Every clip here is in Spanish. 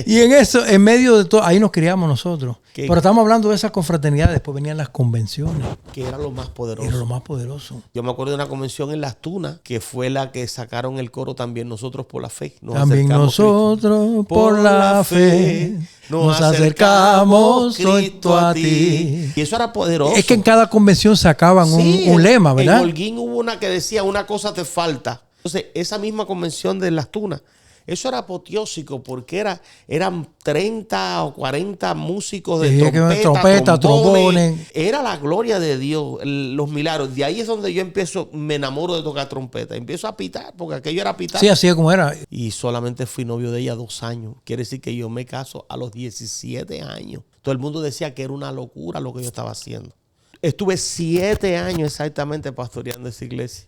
Y en eso, en medio de todo, ahí nos criamos nosotros. ¿Qué? Pero estamos hablando de esas confraternidades. Después venían las convenciones. Que era lo más poderoso. Era lo más poderoso. Yo me acuerdo de una convención en Las Tunas, que fue la que sacaron el coro También Nosotros por la Fe. También nosotros por la fe nos acercamos, Cristo, a ti. Y eso era poderoso. Es que en cada convención sacaban Sí, un lema, ¿verdad? En Holguín hubo una que decía, una cosa te falta. Entonces, esa misma convención de Las Tunas, eso era apoteósico porque eran 30 o 40 músicos de Sí, trompeta, trombones. Era la gloria de Dios, los milagros. De ahí es donde yo me enamoro de tocar trompeta. Empiezo a pitar, porque aquello era pitar. Sí, así es como era. Y solamente fui novio de ella 2 años. Quiere decir que yo me caso a los 17 años. Todo el mundo decía que era una locura lo que yo estaba haciendo. Estuve 7 años exactamente pastoreando esa iglesia.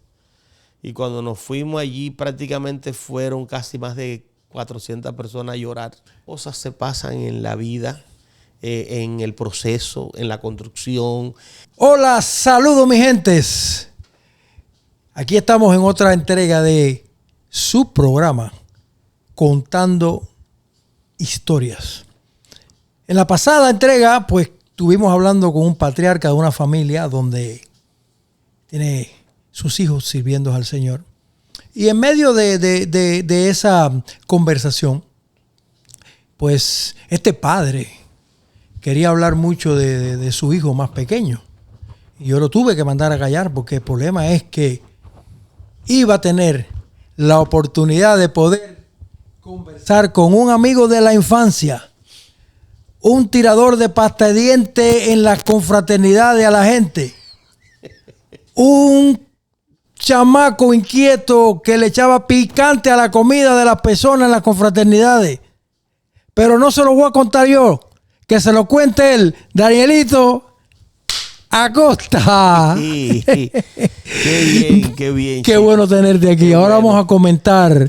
Y cuando nos fuimos allí, prácticamente fueron casi más de 400 personas a llorar. Cosas se pasan en la vida, en el proceso, en la construcción. Hola, saludos mis gentes. Aquí estamos en otra entrega de su programa, Contando Historias. En la pasada entrega, pues, estuvimos hablando con un patriarca de una familia donde tiene sus hijos sirviendo al Señor. Y en medio de esa conversación, pues este padre quería hablar mucho de su hijo más pequeño. Y yo lo tuve que mandar a callar porque el problema es que iba a tener la oportunidad de poder conversar con un amigo de la infancia, un tirador de pasta de dientes en las confraternidades a la gente, un chamaco inquieto que le echaba picante a la comida de las personas en las confraternidades. Pero no se lo voy a contar yo, que se lo cuente él, Danielito Acosta. Sí. Qué bien, qué bien. Qué bueno tenerte aquí. Qué Ahora bueno. vamos a comentar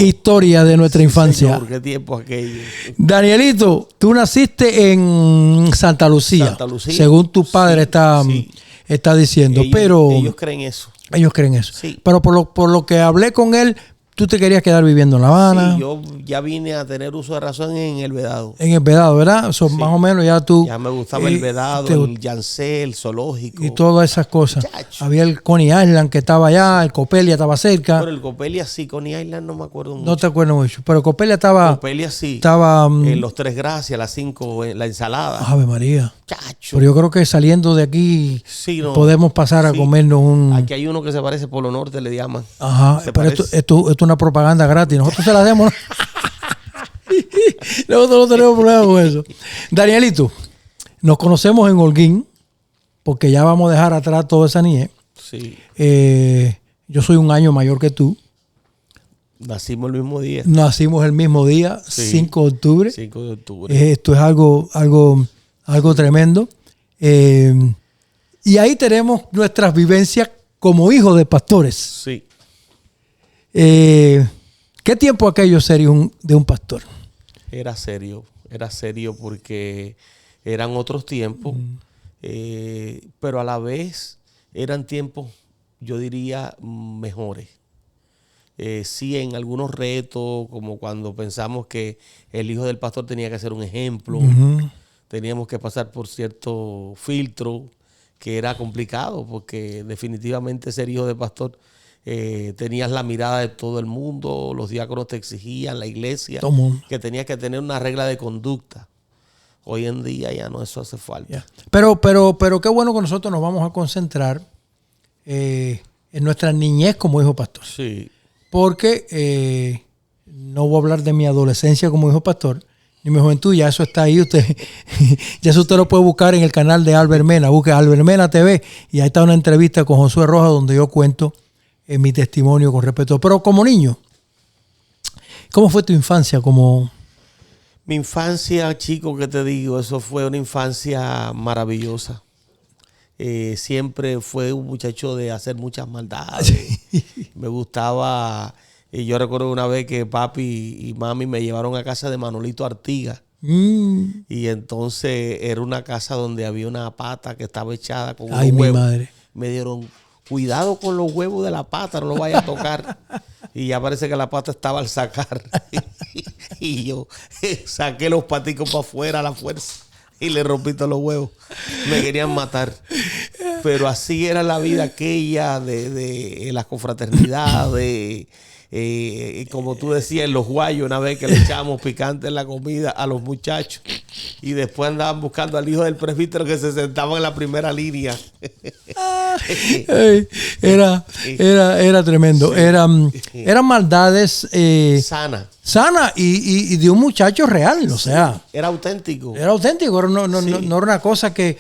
historias de nuestra infancia. Señor, qué tiempo aquello. Danielito, tú naciste en Santa Lucía, Santa Lucía. según tu padre Sí. está diciendo. Ellos creen eso. Ellos creen eso. Sí. Pero por lo que hablé con él, tú te querías quedar viviendo en La Habana. Sí, yo ya vine a tener uso de razón en el Vedado. En el Vedado, ¿verdad? Eso Sí. más o menos ya tú... Ya me gustaba el Vedado, el Yancé, el zoológico. Y todas esas cosas. Muchacho. Había el Coney Island que estaba allá, el Copelia estaba cerca. Pero el Copelia sí, Coney Island no me acuerdo mucho. No te acuerdo mucho. Pero Copelia estaba... Copelia sí. Estaba... Los Tres Gracias, las 5, la ensalada. Ave María. Chacho. Pero yo creo que saliendo de aquí Sí, no. podemos pasar a Sí. comernos un... Aquí hay uno que se parece Polo Norte, le llaman. Ajá, Se pero parece. esto es una propaganda gratis. Nosotros se la hacemos. Nosotros no tenemos problema con eso. Danielito, nos conocemos en Holguín, porque ya vamos a dejar atrás toda esa niñez. Sí. Yo soy un año mayor que tú. Nacimos el mismo día. Nacimos el mismo día, Sí. 5 de octubre. 5 de octubre. Esto es algo tremendo. Y ahí tenemos nuestras vivencias como hijos de pastores. Sí. ¿Qué tiempo aquello sería de un pastor? Era serio porque eran otros tiempos, pero a la vez eran tiempos, yo diría, mejores. Sí, en algunos retos, como cuando pensamos que el hijo del pastor tenía que ser un ejemplo, teníamos que pasar por cierto filtro que era complicado, porque definitivamente ser hijo de pastor tenías la mirada de todo el mundo, los diáconos te exigían, la iglesia, que tenías que tener una regla de conducta. Hoy en día ya no, eso hace falta. Yeah. Pero qué bueno que nosotros nos vamos a concentrar en nuestra niñez como hijo pastor. Sí. Porque no voy a hablar de mi adolescencia como hijo pastor, ni mi juventud, ya eso está ahí. Ya eso usted lo puede buscar en el canal de Albert Mena. Busque Albert Mena TV y ahí está una entrevista con Josué Rojas donde yo cuento mi testimonio con respecto. Pero como niño, ¿cómo fue tu infancia? Mi infancia, chico, ¿qué te digo? Eso fue una infancia maravillosa. Siempre fue un muchacho de hacer muchas maldades. Me gustaba. Y yo recuerdo una vez que papi y mami me llevaron a casa de Manolito Artigas. Y entonces era una casa donde había una pata que estaba echada con unos Ay, huevos. mi madre. Me dieron cuidado con los huevos de la pata, no lo vayas a tocar. Y ya parece que la pata estaba al sacar. Y yo saqué los paticos para afuera a la fuerza y le rompí todos los huevos. Me querían matar. Pero así era la vida aquella de las confraternidades. Como tú decías, en los guayos, una vez que le echábamos picante en la comida a los muchachos. Y después andaban buscando al hijo del presbítero que se sentaba en la primera línea. Era tremendo. Sí. Eran maldades Sana. y de un muchacho real, o sea. Era auténtico. Era auténtico, no era una cosa que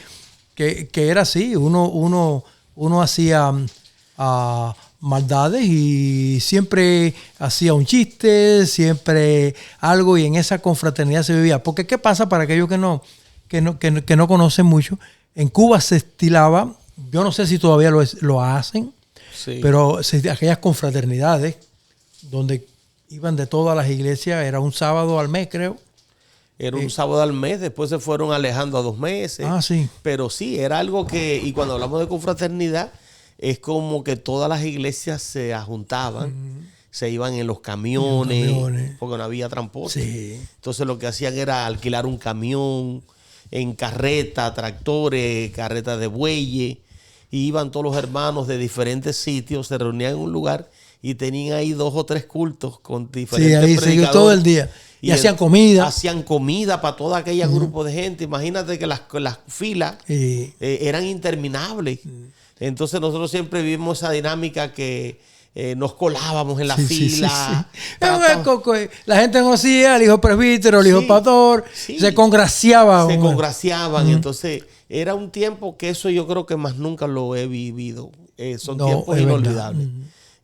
era así. Uno hacía maldades y siempre hacía un chiste, siempre algo, y en esa confraternidad se vivía. Porque ¿qué pasa para aquellos que no conocen mucho? En Cuba se estilaba, yo no sé si todavía lo hacen, Sí. pero aquellas confraternidades donde iban de todas las iglesias, era un sábado al mes, creo. Era un sábado al mes, después se fueron alejando a 2 meses. Sí. Pero sí, era algo que, y cuando hablamos de confraternidad, es como que todas las iglesias se juntaban, se iban en los camiones, porque no había transporte. Sí. Entonces lo que hacían era alquilar un camión en carreta, tractores, carretas de bueyes, y iban todos los hermanos de diferentes sitios, se reunían en un lugar y tenían ahí 2 o 3 cultos con diferentes predicadores. Todo el día. Y hacían comida. Hacían comida para todo aquel grupo de gente. Imagínate que las filas eran interminables. Entonces nosotros siempre vivimos esa dinámica que nos colábamos en la fila. La gente conocía al hijo presbítero, el hijo pastor, se congraciaban. Entonces era un tiempo que eso yo creo que más nunca lo he vivido. Son tiempos inolvidables.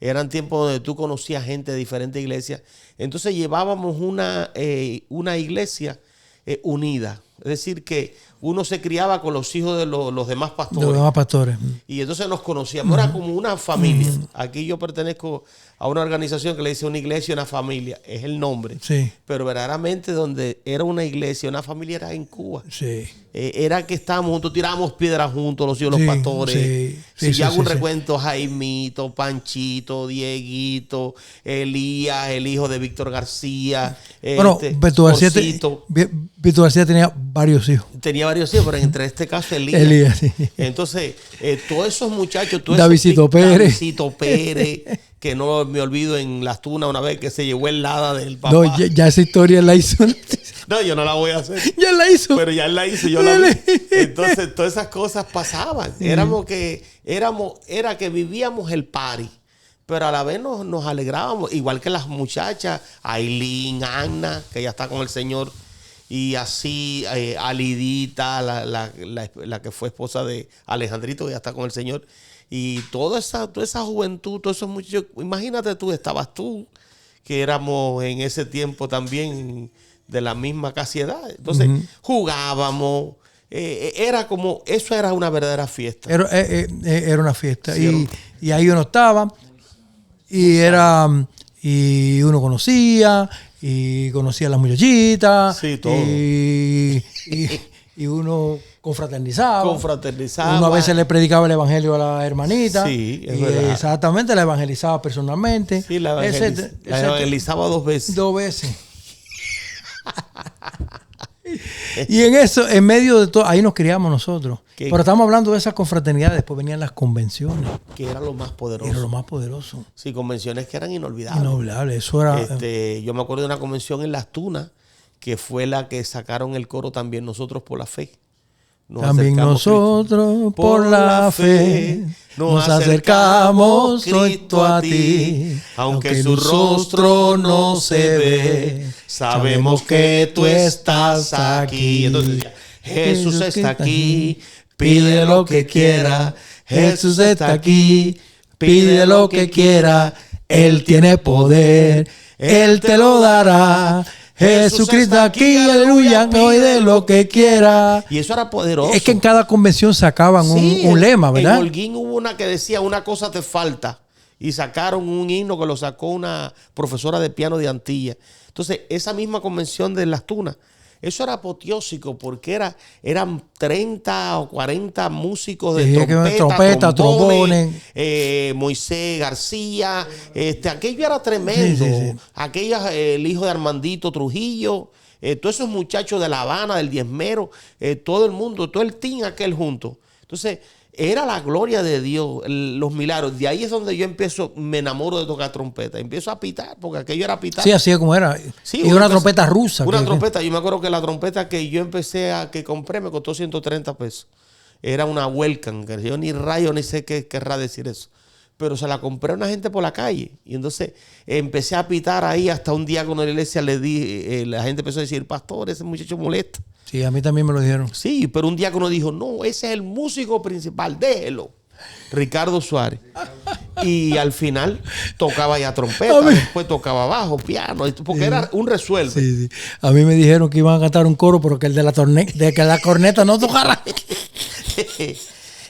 Eran tiempos donde tú conocías gente de diferentes iglesias. Entonces llevábamos una iglesia unida. Es decir, que uno se criaba con los hijos de los demás pastores. Los demás pastores. Y entonces nos conocíamos. Era como una familia. Aquí yo pertenezco a una organización que le dice una iglesia y una familia. Es el nombre. Sí. Pero verdaderamente donde era una iglesia, una familia era en Cuba. Sí. Era que estábamos juntos, tirábamos piedras juntos, los hijos de los pastores. Si yo hago un recuento, Jaimito, Panchito, Dieguito, Elías, el hijo de Víctor García. Bueno, Víctor García tenía varios hijos. Tenía varios hijos, pero entre este caso Elías. Elías, sí. Entonces, todos esos muchachos, Davidito Pérez, que no me olvido en Las Tunas una vez que se llevó el hada del papá. No, ya esa historia la hizo. No, yo no la voy a hacer. Ya la hizo. Pero ya él la hizo, yo la vi. Entonces, todas esas cosas pasaban. Era que vivíamos el party, pero a la vez nos alegrábamos. Igual que las muchachas, Aileen, Anna, que ya está con el Señor, y así Alidita, la que fue esposa de Alejandrito, que ya está con el Señor. Y toda esa juventud, todos esos muchachos, imagínate tú, estabas tú, que éramos en ese tiempo también de la misma casi edad. Entonces jugábamos, eso era una verdadera fiesta. Era una fiesta. Sí, y ahí uno estaba, y uno conocía a las muchachitas. Sí, todo. Y uno confraternizaba. Confraternizaba. Uno a veces le predicaba el evangelio a la hermanita. Sí, es verdad. Exactamente, la evangelizaba personalmente. Sí, la evangelizaba 2 veces. 2 veces. Y en eso, en medio de todo, ahí nos criamos nosotros. Pero estamos hablando de esas confraternidades. Después venían las convenciones. Que era lo más poderoso. Era lo más poderoso. Sí, convenciones que eran inolvidables. Inolvidables. Eso era. Yo me acuerdo de una convención en Las Tunas, que fue la que sacaron el coro también Nosotros por la Fe. También nosotros por la fe nos acercamos, Cristo, a ti. Aunque su rostro no se ve, sabemos que tú estás aquí. Entonces decía, Jesús está aquí, pide lo que quiera. Jesús está aquí, pide lo que quiera. Él tiene poder, Él te lo dará. Jesucristo aquí, aleluya, pide lo que quiera. Y eso era poderoso. Es que en cada convención sacaban un lema, ¿verdad? En Holguín hubo una que decía, una cosa te falta. Y sacaron un himno que lo sacó una profesora de piano de Antilla. Entonces, esa misma convención de Las Tunas, Eso era apoteósico porque eran 30 o 40 músicos de Sí, trompeta, trombones. Moisés García. Aquello era tremendo. Sí, sí, sí. Aquello, el hijo de Armandito Trujillo. Todos esos muchachos de La Habana, del Diezmero, todo el mundo, todo el team aquel junto. Entonces, era la gloria de Dios, los milagros. De ahí es donde yo me enamoro de tocar trompeta. Empiezo a pitar, porque aquello era pitar. Sí, así es como era. Sí, y una trompeta rusa. Una trompeta. Yo me acuerdo que la trompeta que yo que compré me costó 130 pesos. Era una Welcome, que yo ni rayo ni sé qué querrá decir eso. Pero se la compré a una gente por la calle. Y entonces empecé a pitar ahí hasta un día con la iglesia la gente empezó a decir, pastor, ese muchacho molesta. Sí, a mí también me lo dijeron. Sí, pero un día que uno dijo, no, ese es el músico principal, déjelo. Ricardo Suárez. Y al final tocaba ya trompeta, después tocaba bajo, piano, porque era un resuelve. Sí, sí. A mí me dijeron que iban a cantar un coro, pero que el de la corneta no tocara.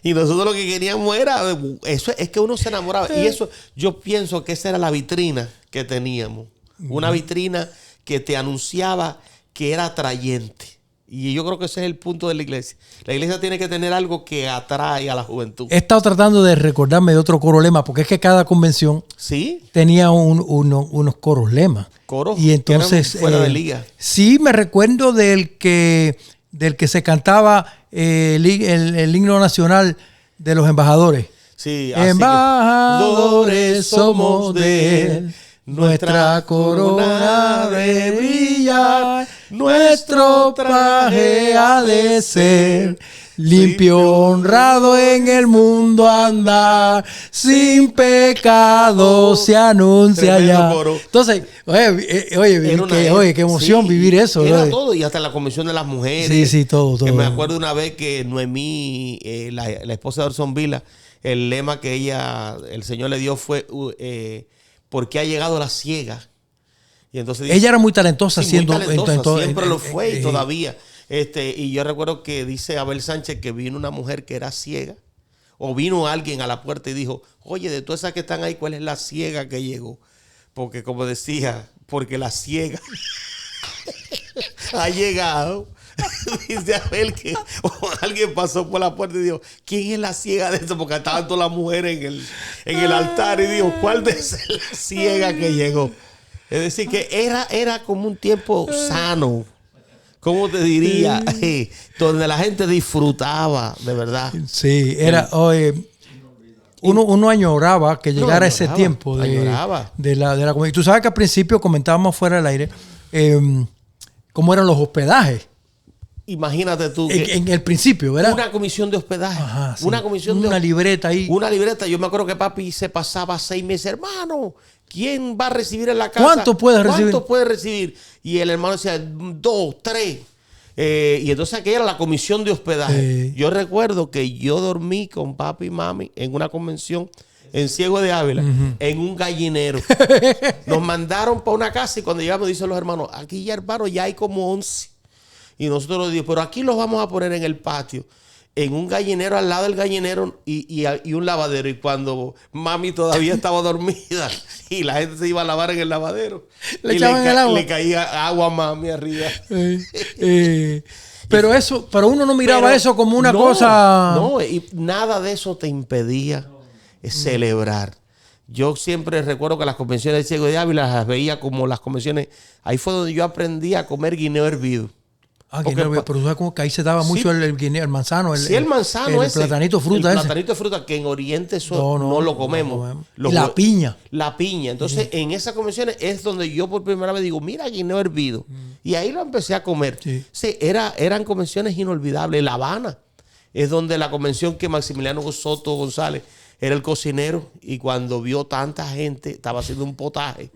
Y nosotros lo que queríamos era, eso es que uno se enamoraba. Y eso, yo pienso que esa era la vitrina que teníamos. Una vitrina que te anunciaba que era atrayente. Y yo creo que ese es el punto de la iglesia. La iglesia tiene que tener algo que atrae a la juventud. He estado tratando de recordarme de otro coro lema, porque es que cada convención tenía unos coros lemas. Coros y entonces, que eran fuera de liga. Sí, me recuerdo del que se cantaba el himno nacional de los embajadores. Sí, embajadores somos de él. Nuestra corona de brillar, nuestro traje ha de ser limpio, honrado en el mundo andar, sin pecado se anuncia ya. Entonces, oye, qué emoción vivir eso. Era todo, y hasta la Convención de las Mujeres. Sí, todo. Que me acuerdo una vez que Noemí, la esposa de Orson Vila, el lema que el Señor le dio fue... porque ha llegado la ciega. Y entonces dice, ella era muy talentosa, siempre lo fue y todavía. Y yo recuerdo que dice Abel Sánchez que vino una mujer que era ciega, o vino alguien a la puerta y dijo, oye, de todas esas que están ahí, ¿cuál es la ciega que llegó? Porque como decía, porque la ciega ha llegado. Dice Abel que alguien pasó por la puerta y dijo, ¿quién es la ciega de esto? Porque estaban todas las mujeres en el altar y dijo, ¿cuál de esas es la ciega que llegó? Es decir, que era como un tiempo sano. ¿Cómo te diría? Donde la gente disfrutaba, de verdad. Sí, era... Uno añoraba que llegara ese tiempo de la comida. Tú sabes que al principio comentábamos fuera del aire cómo eran los hospedajes. Imagínate tú. En el principio, ¿verdad? Una comisión de hospedaje. Ajá, sí. Una libreta ahí. Una libreta. Yo me acuerdo que papi se pasaba 6 meses. Hermano, ¿quién va a recibir en la casa? ¿Cuánto puedes recibir? Y el hermano decía, 2, 3. Y entonces aquella era la comisión de hospedaje. Yo recuerdo que yo dormí con papi y mami en una convención en Ciego de Ávila, en un gallinero. Nos mandaron para una casa y cuando llegamos dicen los hermanos, aquí ya hermano ya hay como 11. Y nosotros nos dijimos, pero aquí los vamos a poner en el patio, en un gallinero, al lado del gallinero y un lavadero. Y cuando mami todavía estaba dormida y la gente se iba a lavar en el lavadero, le caía agua a mami arriba. Pero uno no miraba eso como una cosa... No, y nada de eso te impedía celebrar. Yo siempre recuerdo que las convenciones de Ciego de Ávila las veía como las convenciones... Ahí fue donde yo aprendí a comer guineo hervido. Pero tú sabes como que ahí se daba mucho el guineo, el manzano. El manzano el platanito fruta El platanito de fruta, que en Oriente eso no lo comemos. La piña. La piña. Entonces, en esas convenciones es donde yo por primera vez digo, mira, guineo hervido. Y ahí lo empecé a comer. Sí, eran convenciones inolvidables. La Habana es donde la convención que Maximiliano Soto González era el cocinero. Y cuando vio tanta gente, estaba haciendo un potaje.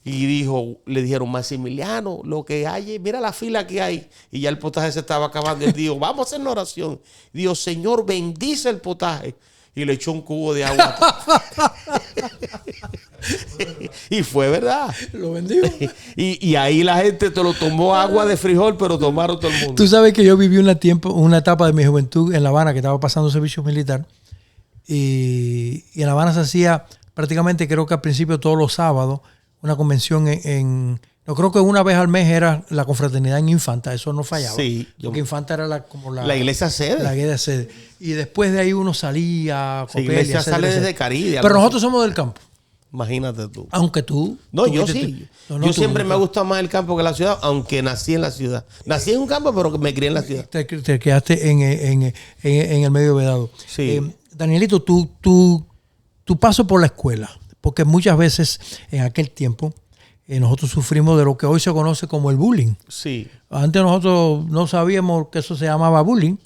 Y le dijeron, Maximiliano, lo que hay, mira la fila que hay. Y ya el potaje se estaba acabando. Él dijo, vamos a hacer una oración. Dijo, Señor, bendice el potaje. Y le echó un cubo de agua. Y fue verdad. Lo bendigo. Y ahí la gente te lo tomó agua de frijol, pero tomaron todo el mundo. Tú sabes que yo viví una etapa de mi juventud en La Habana, que estaba pasando servicio militar. Y en La Habana se hacía prácticamente, creo que al principio todos los sábados, una convención en No creo que una vez al mes era la confraternidad en Infanta, eso no fallaba. Sí. Porque Infanta era como la iglesia sede. La iglesia sede. Y después de ahí uno salía a La iglesia sale desde Caribe. Pero nosotros somos del campo. Imagínate tú. Aunque tú. No, yo sí. Yo siempre me ha gustado más el campo que la ciudad, aunque nací en la ciudad. Nací en un campo, pero me crié en la ciudad. Te quedaste en el medio vedado. Sí. Danielito, tu paso por la escuela, porque muchas veces en aquel tiempo nosotros sufrimos de lo que hoy se conoce como el bullying. Sí. Antes nosotros no sabíamos que eso se llamaba bullying,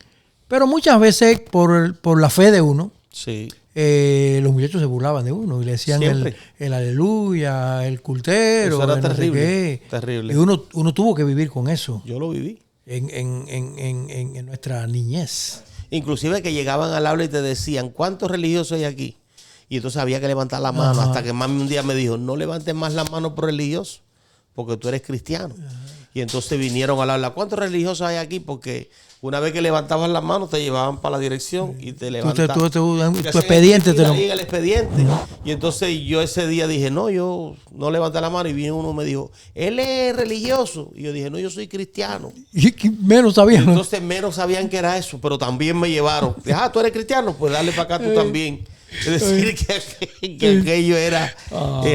pero muchas veces por la fe de uno, sí. Los muchachos se burlaban de uno y le decían el aleluya, el cultero. Eso era terrible. No sé terrible. Y uno tuvo que vivir con eso. Yo lo viví. En nuestra niñez. Inclusive que llegaban al aula y te decían, ¿cuántos religiosos hay aquí? Y entonces había que levantar la mano. Hasta que mami un día me dijo, no levantes más la mano por religioso, porque tú eres cristiano. Y entonces vinieron al aula, ¿cuántos religiosos hay aquí? Porque una vez que levantabas las manos te llevaban para la dirección y te levantaban. Tu expediente. El expediente. Y entonces yo ese día dije, no, yo no levanté la mano. Y vino uno y me dijo, él es religioso. Y yo dije, no, yo soy cristiano. Y menos sabían. Y entonces menos sabían que era eso, pero también me llevaron. Dije, tú eres cristiano, pues dale para acá tú también. Es decir, que aquello era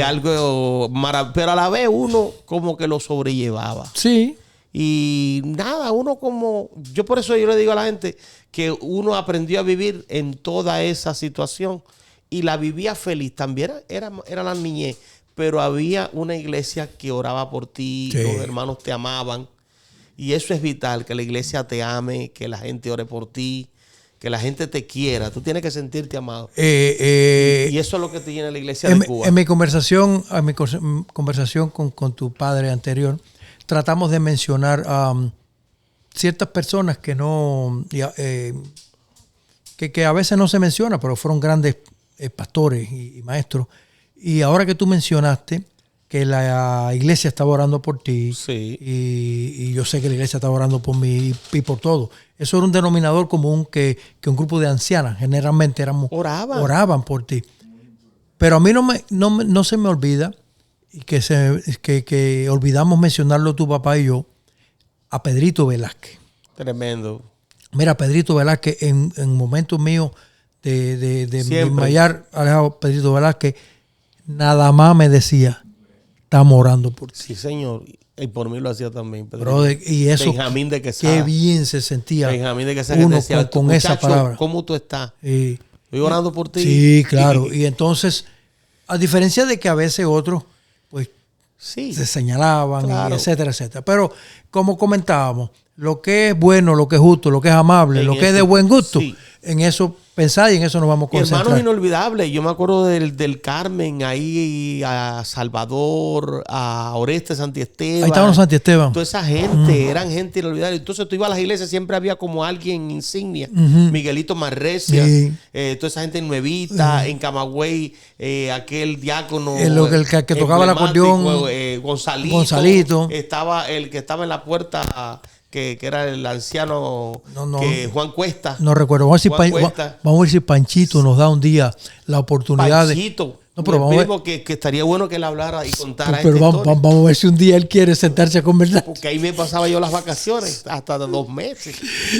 algo maravilloso. Pero a la vez uno como que lo sobrellevaba. Sí. Y nada, uno como... Yo por eso yo le digo a la gente que uno aprendió a vivir en toda esa situación y la vivía feliz. También era la niñez, pero había una iglesia que oraba por ti, los hermanos te amaban. Y eso es vital, que la iglesia te ame, que la gente ore por ti, que la gente te quiera. Tú tienes que sentirte amado. Y eso es lo que te llena la iglesia de Cuba. En mi conversación con tu padre anterior, tratamos de mencionar ciertas personas que no que a veces no se menciona, pero fueron grandes pastores y maestros. Y ahora que tú mencionaste que la iglesia estaba orando por ti, sí. y yo sé que la iglesia estaba orando por mí y por todo. Eso era un denominador común que un grupo de ancianas generalmente oraban por ti. Pero a mí no se me olvida, y que olvidamos mencionarlo tu papá y yo, a Pedrito Velázquez. Tremendo. Mira, Pedrito Velázquez, en momentos míos de desmayar, Pedrito Velázquez, nada más me decía, estamos orando por ti. Sí, señor. Y por mí lo hacía también, Pedro. Brother, y eso, Benjamín de Quesada. Qué bien se sentía Benjamín de Quesada, uno decía, con esa palabra. ¿Cómo tú estás? Estoy orando por ti. Sí, claro. Y entonces, a diferencia de que a veces otros, pues, se señalaban, claro, y etcétera, etcétera. Pero, como comentábamos, lo que es bueno, lo que es justo, lo que es amable, lo que es de buen gusto, sí, en eso pensar y en eso nos vamos a concentrar. Hermanos inolvidables. Yo me acuerdo del Carmen, ahí a Salvador, a Oreste Santiesteban. Ahí estaban los Santiesteban. Toda esa gente, eran gente inolvidable. Entonces tú ibas a las iglesias, siempre había como alguien insignia. Miguelito Marrecia, toda esa gente nuevita. En Camagüey, aquel diácono. El que tocaba el acordeón. Gonzalito. Estaba el que estaba en la puerta, que era el anciano, Juan Cuesta. No recuerdo. Vamos a ver si Panchito nos da un día la oportunidad Panchito. No, pero vamos a ver, que estaría bueno que él hablara y contara pero vamos a ver si un día él quiere sentarse a conversar. Porque ahí me pasaba yo las vacaciones, hasta de 2 meses.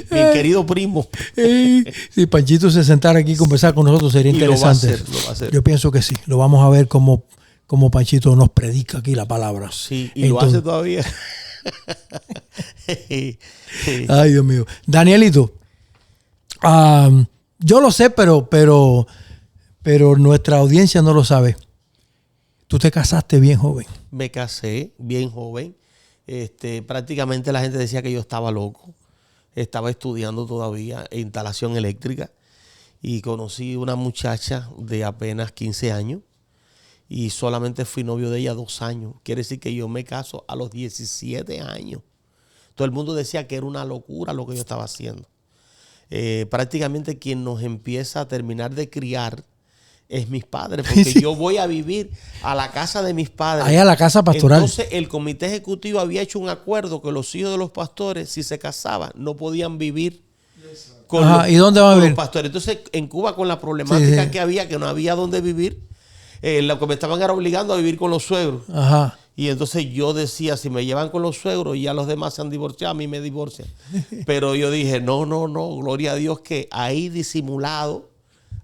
Mi querido primo. Si Panchito se sentara aquí a conversar con nosotros sería interesante. Lo va a hacer. Yo pienso que sí. Lo vamos a ver como Panchito nos predica aquí la palabra. Sí, y lo hace todavía. Ay, Dios mío. Danielito, yo lo sé, pero nuestra audiencia no lo sabe. Tú te casaste bien joven. Me casé bien joven. Prácticamente la gente decía que yo estaba loco. Estaba estudiando todavía instalación eléctrica y conocí una muchacha de apenas 15 años. Y solamente fui novio de ella 2 años. Quiere decir que yo me caso a los 17 años. Todo el mundo decía que era una locura lo que yo estaba haciendo. Prácticamente quien nos empieza a terminar de criar es mis padres. Porque yo voy a vivir a la casa de mis padres. Ahí a la casa pastoral. Entonces el comité ejecutivo había hecho un acuerdo que los hijos de los pastores, si se casaban, no podían vivir con, ¿y dónde van a vivir? Los pastores. Entonces en Cuba, con la problemática que había, que no había dónde vivir, lo que me estaban era obligando a vivir con los suegros. Ajá. Y entonces yo decía, si me llevan con los suegros y ya los demás se han divorciado, a mí me divorcian. Pero yo dije, no, gloria a Dios que ahí disimulado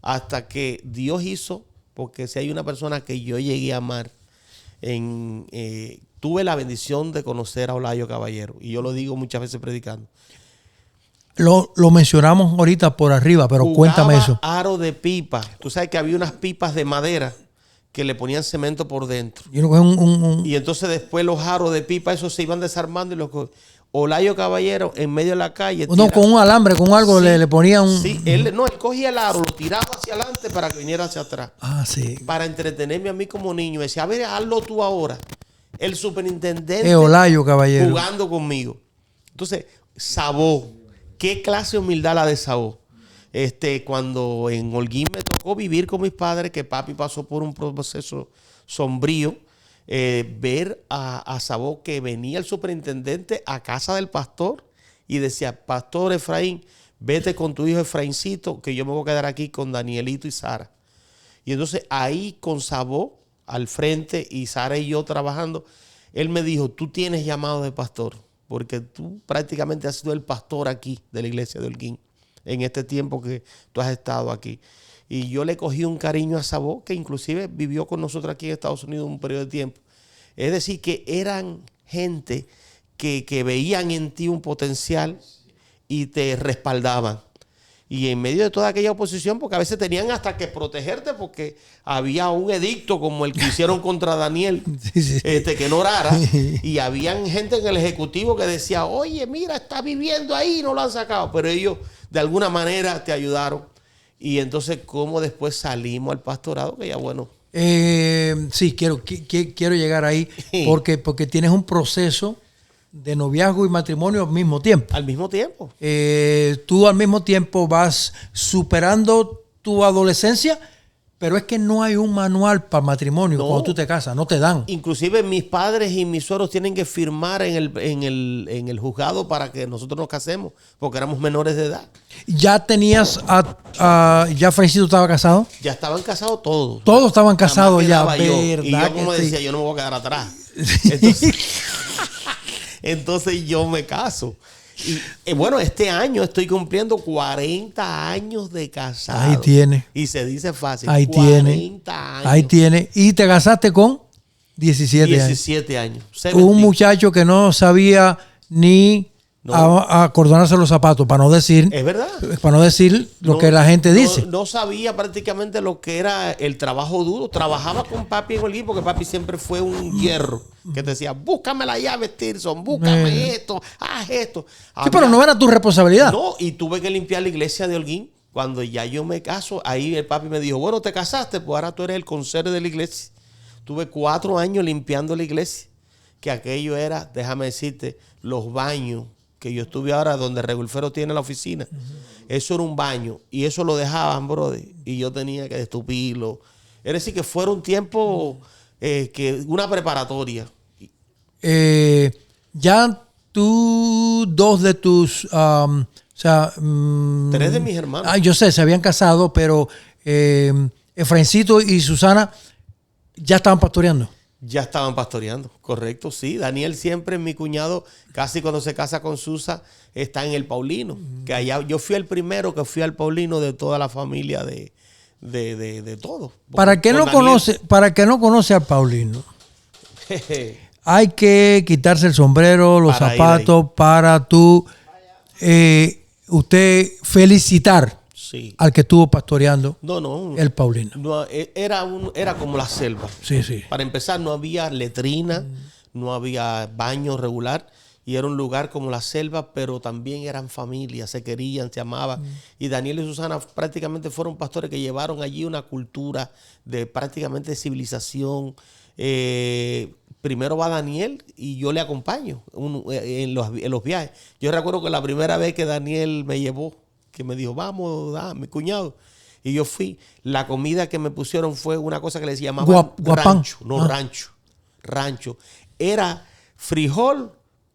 hasta que Dios hizo, porque si hay una persona que yo llegué a amar, tuve la bendición de conocer a Olayo Caballero. Y yo lo digo muchas veces predicando. Lo mencionamos ahorita por arriba, pero cuéntame eso. Aro de pipa. Tú sabes que había unas pipas de madera que le ponían cemento por dentro. Y entonces después los aros de pipa, esos se iban desarmando y Olayo Caballero en medio de la calle. No, con un alambre, con algo, sí, le ponía un... Sí, él cogía el aro, lo tiraba hacia adelante para que viniera hacia atrás. Ah, sí. Para entretenerme a mí como niño. Decía, a ver, hazlo tú ahora. El superintendente Olayo Caballero jugando conmigo. Entonces, Sabó. ¿Qué clase de humildad la de Sabó? Cuando en Holguín me tocó vivir con mis padres, que papi pasó por un proceso sombrío, ver a Sabó que venía el superintendente a casa del pastor y decía, Pastor Efraín, vete con tu hijo Efraincito, que yo me voy a quedar aquí con Danielito y Sara. Y entonces ahí con Sabó al frente y Sara y yo trabajando, él me dijo, tú tienes llamado de pastor, porque tú prácticamente has sido el pastor aquí de la iglesia de Holguín en este tiempo que tú has estado aquí. Y yo le cogí un cariño a Sabó, que inclusive vivió con nosotros aquí en Estados Unidos un periodo de tiempo. Es decir, que eran gente que veían en ti un potencial y te respaldaban. Y en medio de toda aquella oposición, porque a veces tenían hasta que protegerte porque había un edicto como el que hicieron contra Daniel, sí. Que no orara. Y habían gente en el ejecutivo que decía, oye, mira, está viviendo ahí y no lo han sacado. Pero ellos de alguna manera te ayudaron. Y entonces, ¿cómo después salimos al pastorado? Que ya bueno. Sí, quiero llegar ahí porque tienes un proceso de noviazgo y matrimonio al mismo tiempo. Al mismo tiempo. Tú al mismo tiempo vas superando tu adolescencia, pero es que no hay un manual para matrimonio cuando tú te casas, no te dan. Inclusive mis padres y mis suegros tienen que firmar en el juzgado para que nosotros nos casemos, porque éramos menores de edad. ¿Ya tenías, ya Francisco estaba casado? Ya estaban casados todos. Todos estaban casados ya, ¿verdad? Y yo como decía, yo no me voy a quedar atrás. Entonces yo me caso. Y bueno, este año estoy cumpliendo 40 años de casado. Ahí tiene. Y se dice fácil. Ahí 40 tiene. años. Ahí tiene. Y te casaste con 17 años. Un muchacho que no sabía ni acordonarse los zapatos, para no decir. Es verdad. Para no decir lo que la gente dice. No sabía prácticamente lo que era el trabajo duro. Trabajaba con papi en Holguín porque papi siempre fue un hierro que te decía, búscame la llave, Stirson, búscame esto, haz esto. Sí, pero no era tu responsabilidad. No, y tuve que limpiar la iglesia de Holguín. Cuando ya yo me caso, ahí el papi me dijo, bueno, te casaste, pues ahora tú eres el conserje de la iglesia. Tuve 4 años limpiando la iglesia, que aquello era, déjame decirte, los baños que yo estuve ahora donde Regulfero tiene la oficina. Eso era un baño y eso lo dejaban, brother, y yo tenía que destupirlo. Es decir, que fuera un tiempo, una preparatoria. Ya tú, 2 de tus, 3 de mis hermanos. Yo sé, se habían casado, pero Efraincito y Susana ya estaban pastoreando. Ya estaban pastoreando, correcto, sí. Daniel siempre, mi cuñado, casi cuando se casa con Susa, está en el Paulino. Que allá yo fui el primero que fui al Paulino de toda la familia de todo. Para que no conoce al Paulino, hay que quitarse el sombrero, los zapatos, para usted felicitar al que estuvo pastoreando el Paulino. No, era como la selva. Sí, sí. Para empezar, no había letrina, no había baño regular, y era un lugar como la selva, pero también eran familias, se querían, se amaban. Y Daniel y Susana prácticamente fueron pastores que llevaron allí una cultura de prácticamente civilización. Primero va Daniel y yo le acompaño en los viajes. Yo recuerdo que la primera vez que Daniel me llevó, que me dijo, vamos, mi cuñado. Y yo fui. La comida que me pusieron fue una cosa que les llamaban rancho. No, rancho. Era frijol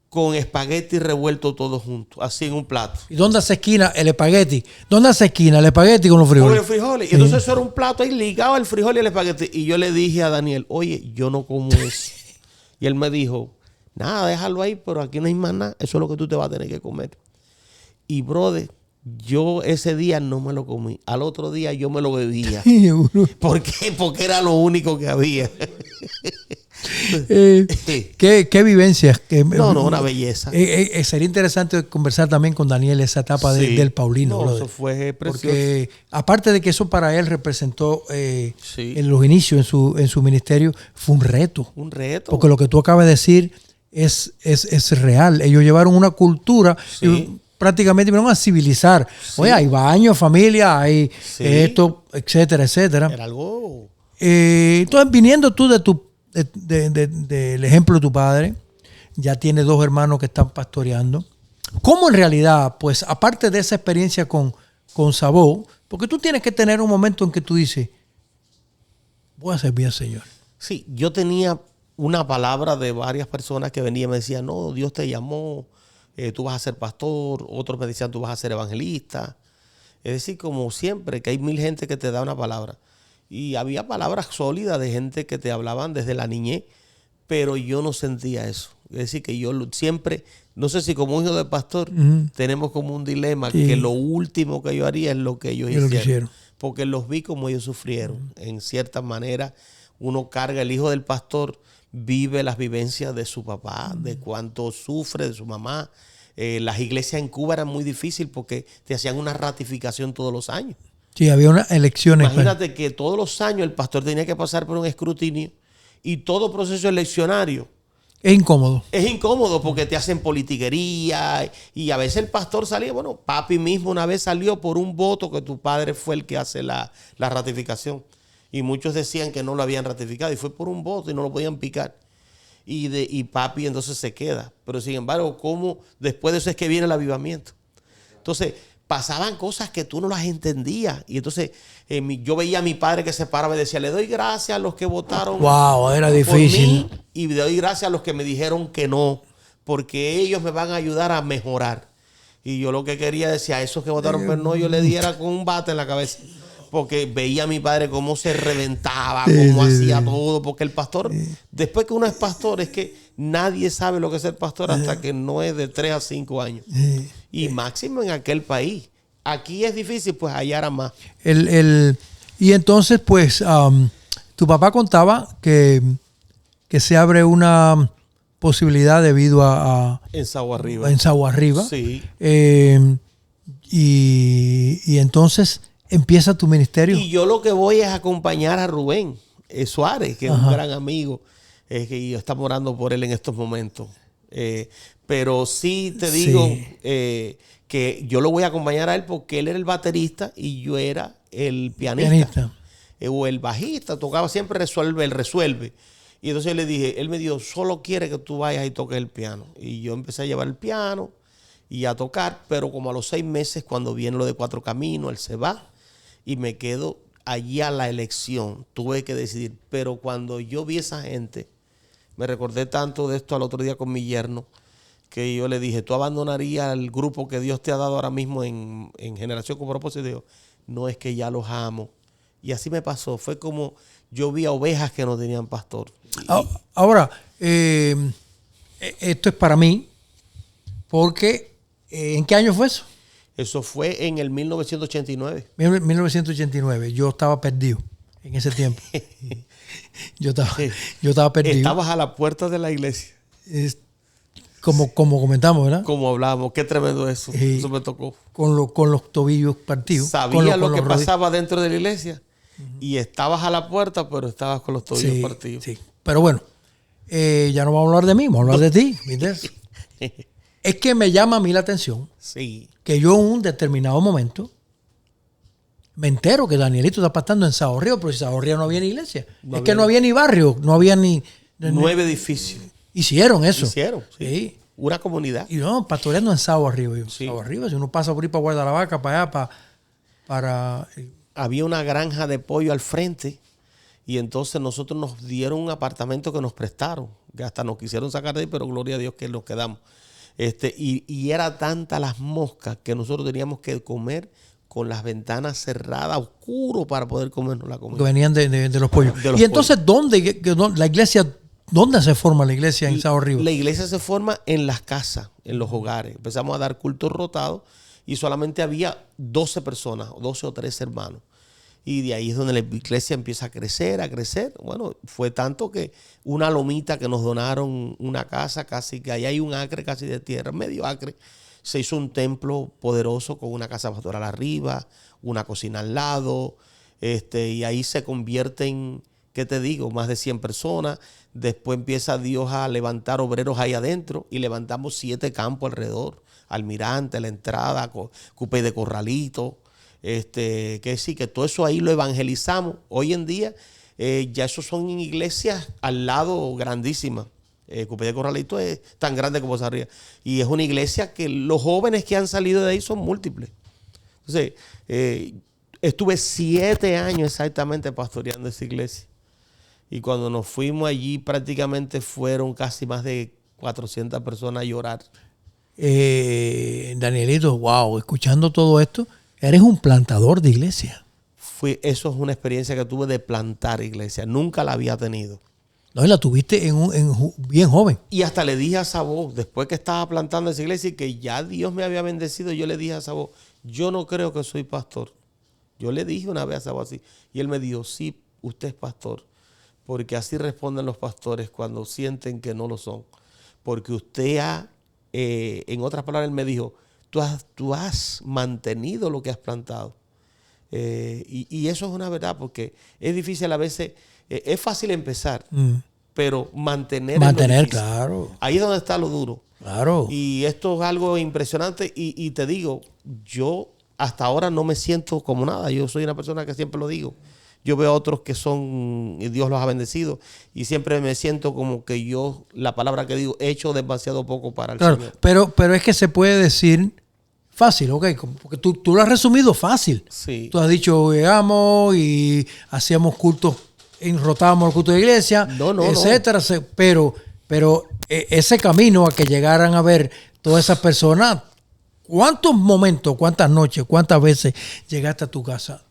con espagueti revuelto todos juntos, así en un plato. ¿Y dónde hace esquina el espagueti? ¿Dónde hace esquina el espagueti con los frijoles? Con los frijoles. Y entonces eso era un plato ahí ligado al frijol y el espagueti. Y yo le dije a Daniel, oye, yo no como eso. Y él me dijo, nada, déjalo ahí, pero aquí no hay más nada. Eso es lo que tú te vas a tener que comer. Y, brother, yo ese día no me lo comí. Al otro día yo me lo bebía. ¿Por qué? Porque era lo único que había. ¿Qué vivencias? No, una belleza. Sería interesante conversar también con Daniel esa etapa del Paulino. No, eso fue precioso. Porque aparte de que eso para él representó en los inicios en su ministerio, fue un reto. Un reto. Porque lo que tú acabas de decir es real. Ellos llevaron una cultura... prácticamente vinieron a civilizar. Oye, hay baños, familia, hay esto, etcétera, etcétera. Era algo... entonces, viniendo tú del ejemplo de tu padre, ya tienes 2 hermanos que están pastoreando. ¿Cómo en realidad, pues, aparte de esa experiencia con Sabó, porque tú tienes que tener un momento en que tú dices, voy a servir al Señor? Sí, yo tenía una palabra de varias personas que venían y me decían, no, Dios te llamó, tú vas a ser pastor. Otros me decían, tú vas a ser evangelista. Es decir, como siempre, que hay 1000 gente que te da una palabra. Y había palabras sólidas de gente que te hablaban desde la niñez, pero yo no sentía eso. Es decir, que yo siempre, no sé si como hijo de pastor, tenemos como un dilema, que lo último que yo haría es lo que ellos hicieron. Porque los vi como ellos sufrieron. En cierta manera, uno carga, el hijo del pastor vive las vivencias de su papá, de cuánto sufre, de su mamá. Las iglesias en Cuba eran muy difíciles porque te hacían una ratificación todos los años. Sí, había unas elecciones. Imagínate que todos los años el pastor tenía que pasar por un escrutinio y todo proceso eleccionario. Es incómodo. Es incómodo porque te hacen politiquería y a veces el pastor salía, bueno, papi mismo una vez salió por un voto que tu padre fue el que hace la ratificación. Y muchos decían que no lo habían ratificado y fue por un voto y no lo podían picar. Y papi entonces se queda. Pero sin embargo, ¿cómo después de eso es que viene el avivamiento? Entonces, pasaban cosas que tú no las entendías. Y entonces yo veía a mi padre que se paraba y decía, le doy gracias a los que votaron era difícil. por mí y le doy gracias a los que me dijeron que no, porque ellos me van a ayudar a mejorar. Y yo lo que quería decía, a esos que votaron por no, yo le diera con un bate en la cabeza. Porque veía a mi padre cómo se reventaba, cómo hacía todo. Porque el pastor, después que uno es pastor, es que nadie sabe lo que es ser pastor hasta que no es de 3 a 5 años. Y máximo en aquel país. Aquí es difícil, pues allá era más. Y entonces, pues, tu papá contaba que se abre una posibilidad debido a en Sagua Arriba. En Sagua Arriba. Sí. Y entonces empieza tu ministerio. Y yo lo que voy es acompañar a Rubén Suárez, que es un gran amigo, que yo estamos orando por él en estos momentos. Pero sí te digo que yo lo voy a acompañar a él porque él era el baterista y yo era el pianista. O el bajista, tocaba siempre resuelve. Y entonces le dije, él me dijo, solo quiere que tú vayas y toques el piano. Y yo empecé a llevar el piano y a tocar, pero como a los 6 meses, cuando viene lo de Cuatro Caminos, él se va. Y me quedo allí a la elección. Tuve que decidir. Pero cuando yo vi a esa gente, me recordé tanto de esto al otro día con mi yerno, que yo le dije, ¿tú abandonarías el grupo que Dios te ha dado ahora mismo en Generación con Propósito? Y dijo, no, es que ya los amo. Y así me pasó. Fue como yo vi a ovejas que no tenían pastor. Ahora, esto es para mí, porque ¿en qué año fue eso? Eso fue en el 1989. 1989. Yo estaba perdido en ese tiempo. Yo estaba perdido. Estabas a la puerta de la iglesia. Como comentamos, ¿verdad? Como hablábamos. Qué tremendo eso. Eso me tocó. Con los tobillos partidos. Sabía lo que pasaba dentro de la iglesia. Y estabas a la puerta, pero estabas con los tobillos partidos. Sí. Pero bueno, ya no vamos a hablar de mí, vamos a hablar de ti. ¿Viste? Es que me llama a mí la atención que yo en un determinado momento me entero que Danielito está pastando en Sao Río, pero en Sao Río no había ni iglesia. No había ni barrio, no había ni... 9 edificios. Hicieron eso. Sí. Una comunidad. Y no, pastoreando en Sao Arriba. Sao Arriba, si uno pasa por ahí para guardar la vaca, para allá, para... Había una granja de pollo al frente y entonces nosotros nos dieron un apartamento que nos prestaron, que hasta nos quisieron sacar de ahí, pero gloria a Dios que nos quedamos. Y era tanta las moscas que nosotros teníamos que comer con las ventanas cerradas, oscuro, para poder comernos la comida. Que venían de los pollos. Y entonces, ¿dónde la iglesia ¿Dónde se forma la iglesia en Sao Arriba? La iglesia se forma en las casas, en los hogares. Empezamos a dar cultos rotados y solamente había 12 personas, 12 o 13 hermanos. Y de ahí es donde la iglesia empieza a crecer, a crecer. Bueno, fue tanto que una lomita que nos donaron una casa, casi que ahí hay un acre casi de tierra, medio acre. Se hizo un templo poderoso con una casa pastoral arriba, una cocina al lado, y ahí se convierte en, ¿qué te digo? Más de 100 personas. Después empieza Dios a levantar obreros ahí adentro y levantamos 7 campos alrededor. Almirante, la entrada, Cupey de Corralito. Que sí, que todo eso ahí lo evangelizamos. Hoy en día ya esos son iglesias al lado grandísimas. Cupey de Corralito es tan grande como Sarria. Y es una iglesia que los jóvenes que han salido de ahí son múltiples. Entonces, estuve 7 años exactamente pastoreando esa iglesia. Y cuando nos fuimos allí prácticamente fueron casi más de 400 personas a llorar. Danielito, wow, escuchando todo esto, eres un plantador de iglesia. Eso es una experiencia que tuve de plantar iglesia. Nunca la había tenido. No, y la tuviste bien joven. Y hasta le dije a Sabó, después que estaba plantando esa iglesia y que ya Dios me había bendecido, yo le dije a Sabó, yo no creo que soy pastor. Yo le dije una vez a Sabó así. Y él me dijo, sí, usted es pastor. Porque así responden los pastores cuando sienten que no lo son. Porque usted en otras palabras, él me dijo, tú has mantenido lo que has plantado. Y eso es una verdad, porque es difícil a veces, es fácil empezar, pero mantener, claro. Ahí es donde está lo duro. Claro. Y esto es algo impresionante y te digo, yo hasta ahora no me siento como nada. Yo soy una persona que siempre lo digo. Yo veo a otros que son, y Dios los ha bendecido, y siempre me siento como que yo, la palabra que digo, he hecho demasiado poco para el Señor. Pero es que se puede decir fácil, ¿ok? Porque tú lo has resumido fácil. Sí. Tú has dicho, llegamos y hacíamos cultos, rotábamos el culto de iglesia, etcétera. No. Pero ese camino a que llegaran a ver todas esas personas, ¿cuántos momentos, cuántas noches, cuántas veces llegaste a tu casa?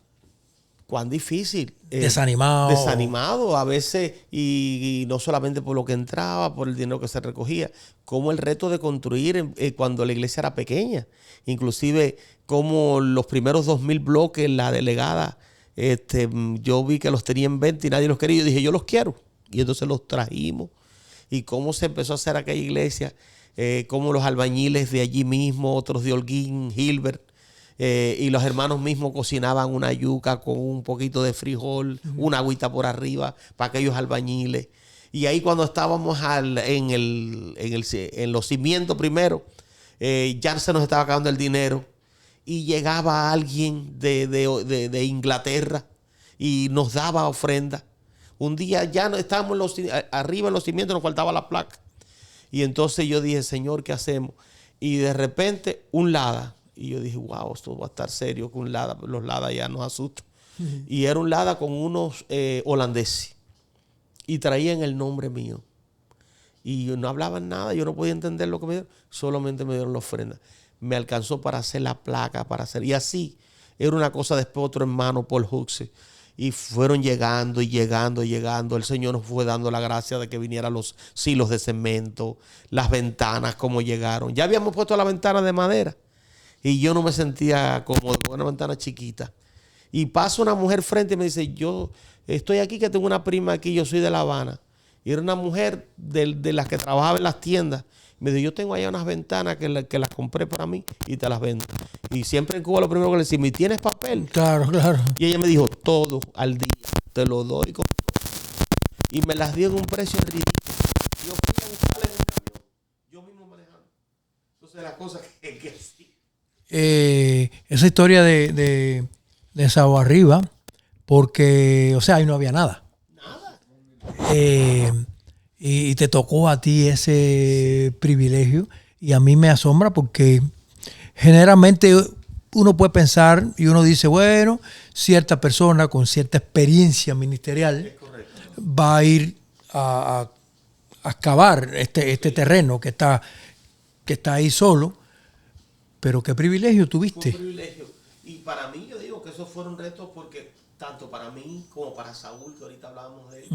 Cuán difícil. Desanimado a veces, y no solamente por lo que entraba, por el dinero que se recogía, como el reto de construir cuando la iglesia era pequeña. Inclusive como los primeros 2000 bloques, la delegada, yo vi que los tenía en venta y nadie los quería. Yo dije, yo los quiero. Y entonces los trajimos. Y cómo se empezó a hacer aquella iglesia, como los albañiles de allí mismo, otros de Holguín, Hilbert, y los hermanos mismos cocinaban una yuca con un poquito de frijol, una agüita por arriba para aquellos albañiles. Y ahí cuando estábamos en los cimientos primero, ya se nos estaba acabando el dinero y llegaba alguien de Inglaterra y nos daba ofrenda. Un día ya no estábamos arriba en los cimientos, nos faltaba la placa. Y entonces yo dije, Señor, ¿qué hacemos? Y de repente un Lada. Y yo dije, wow, esto va a estar serio con un Lada. Los Lada ya nos asustan. Y era un Lada con unos holandeses. Y traían el nombre mío. Y no hablaban nada, yo no podía entender lo que me dieron. Solamente me dieron la ofrenda. Me alcanzó para hacer la placa, y así. Era una cosa, después otro hermano, Paul Huxley. Y fueron llegando y llegando y llegando. El Señor nos fue dando la gracia de que vinieran los silos de cemento, las ventanas, como llegaron. Ya habíamos puesto la ventana de madera. Y yo no me sentía cómodo con una ventana chiquita. Y pasa una mujer frente y me dice, yo estoy aquí, que tengo una prima aquí, yo soy de La Habana. Y era una mujer de las que trabajaba en las tiendas. Me dijo, yo tengo allá unas ventanas que las compré para mí y te las vendo. Y siempre en Cuba lo primero que le decía, ¿tienes papel? Claro, claro. Y ella me dijo, todo al día, te lo doy con todo. Y me las dio en un precio ridículo. Yo fui a buscarla en un camión, yo mismo manejando. Entonces la cosa que sí. Esa historia de Sao Arriba, porque, o sea, ahí no había nada. Y te tocó a ti ese privilegio, y a mí me asombra porque generalmente uno puede pensar y uno dice, bueno, cierta persona con cierta experiencia ministerial va a ir a excavar este terreno que está ahí solo. Pero qué privilegio tuviste. Fue un privilegio. Y para mí, yo digo que esos fueron retos porque tanto para mí como para Saúl, que ahorita hablábamos de él,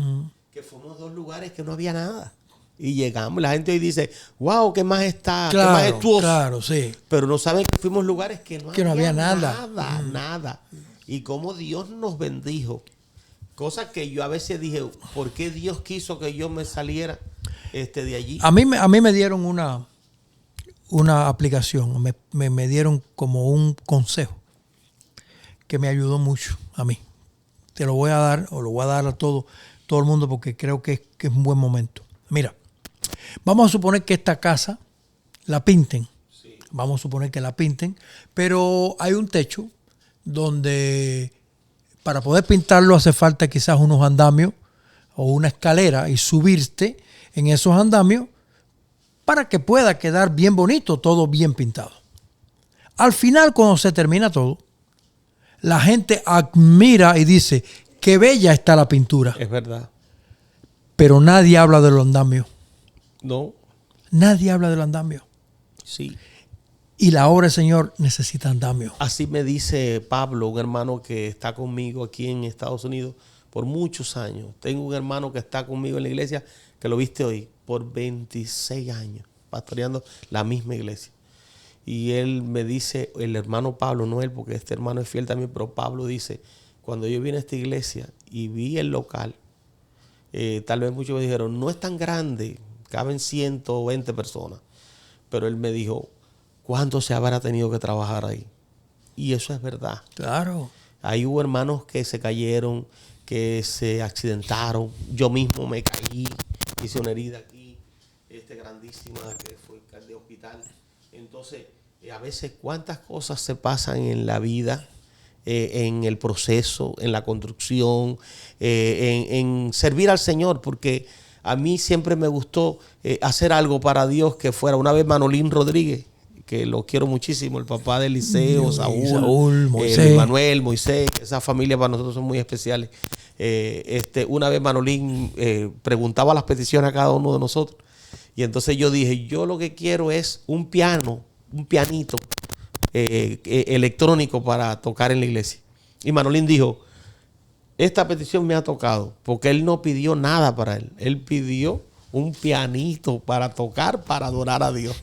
que fuimos a 2 lugares que no había nada. Y llegamos, la gente hoy dice, wow, qué más está, Claro, qué majestuoso. claro, sí. Pero no saben que fuimos a lugares que no había nada. Nada. Y cómo Dios nos bendijo. Cosas que yo a veces dije, ¿por qué Dios quiso que yo me saliera de allí? A mí me dieron una aplicación, me dieron como un consejo que me ayudó mucho a mí. Te lo voy a dar, o lo voy a dar a todo el mundo, porque creo que es un buen momento. Mira, vamos a suponer que esta casa la pinten. Sí. Vamos a suponer que la pinten, pero hay un techo donde para poder pintarlo hace falta quizás unos andamios o una escalera, y subirte en esos andamios para que pueda quedar bien bonito, todo bien pintado. Al final, cuando se termina todo, la gente admira y dice, qué bella está la pintura. Es verdad. Pero nadie habla de los andamios. No. Nadie habla de los andamios. Sí. Y la obra del Señor necesita andamios. Así me dice Pablo, un hermano que está conmigo aquí en Estados Unidos por muchos años. Tengo un hermano que está conmigo en la iglesia, que lo viste hoy, por 26 años, pastoreando la misma iglesia. Y él me dice, el hermano Pablo, no él, porque este hermano es fiel también, pero Pablo dice, cuando yo vine a esta iglesia y vi el local, tal vez muchos me dijeron, no es tan grande, caben 120 personas. Pero él me dijo, ¿cuánto se habrá tenido que trabajar ahí? Y eso es verdad. Claro. Ahí hubo hermanos que se cayeron, que se accidentaron. Yo mismo me caí, hice una herida aquí, grandísima, que fue de hospital. Entonces, a veces cuántas cosas se pasan en la vida, en el proceso, en la construcción, en servir al Señor, porque a mí siempre me gustó hacer algo para Dios que fuera. Una vez Manolín Rodríguez, que lo quiero muchísimo, el papá de Eliseo, Saúl, Moisés. Manuel, Moisés, esa familia para nosotros son muy especiales. Una vez Manolín preguntaba las peticiones a cada uno de nosotros, y entonces yo dije, yo lo que quiero es un pianito electrónico para tocar en la iglesia. Y Manolín dijo, esta petición me ha tocado, porque él no pidió nada para él, él pidió un pianito para tocar, para adorar a Dios.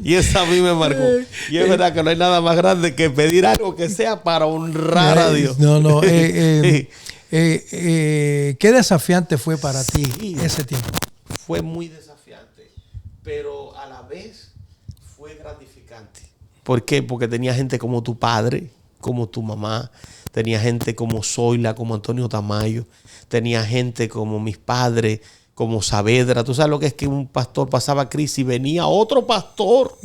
Y eso a mí me marcó. Y es verdad que no hay nada más grande que pedir algo que sea para honrar a Dios. No. Qué desafiante fue para ti ese tiempo. Fue muy desafiante, pero a la vez fue gratificante. ¿Por qué? Porque tenía gente como tu padre, como tu mamá, tenía gente como Zoila, como Antonio Tamayo, tenía gente como mis padres, como Saavedra. Tú sabes lo que es que un pastor pasaba crisis y venía otro pastor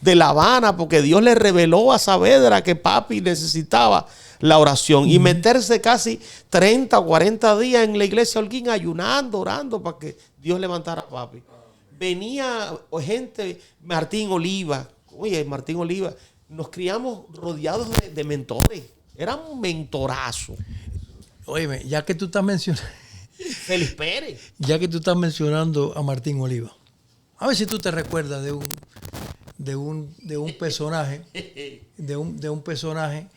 de La Habana, porque Dios le reveló a Saavedra que papi necesitaba la oración y meterse casi 30 o 40 días en la iglesia Holguín ayunando, orando para que Dios levantara a papi. Venía gente, Martín Oliva. Oye, Martín Oliva, nos criamos rodeados de mentores. Era un mentorazo. Óyeme, ya que tú estás mencionando Félix Pérez. Ya que tú estás mencionando a Martín Oliva, a ver si tú te recuerdas de un personaje, de un personaje,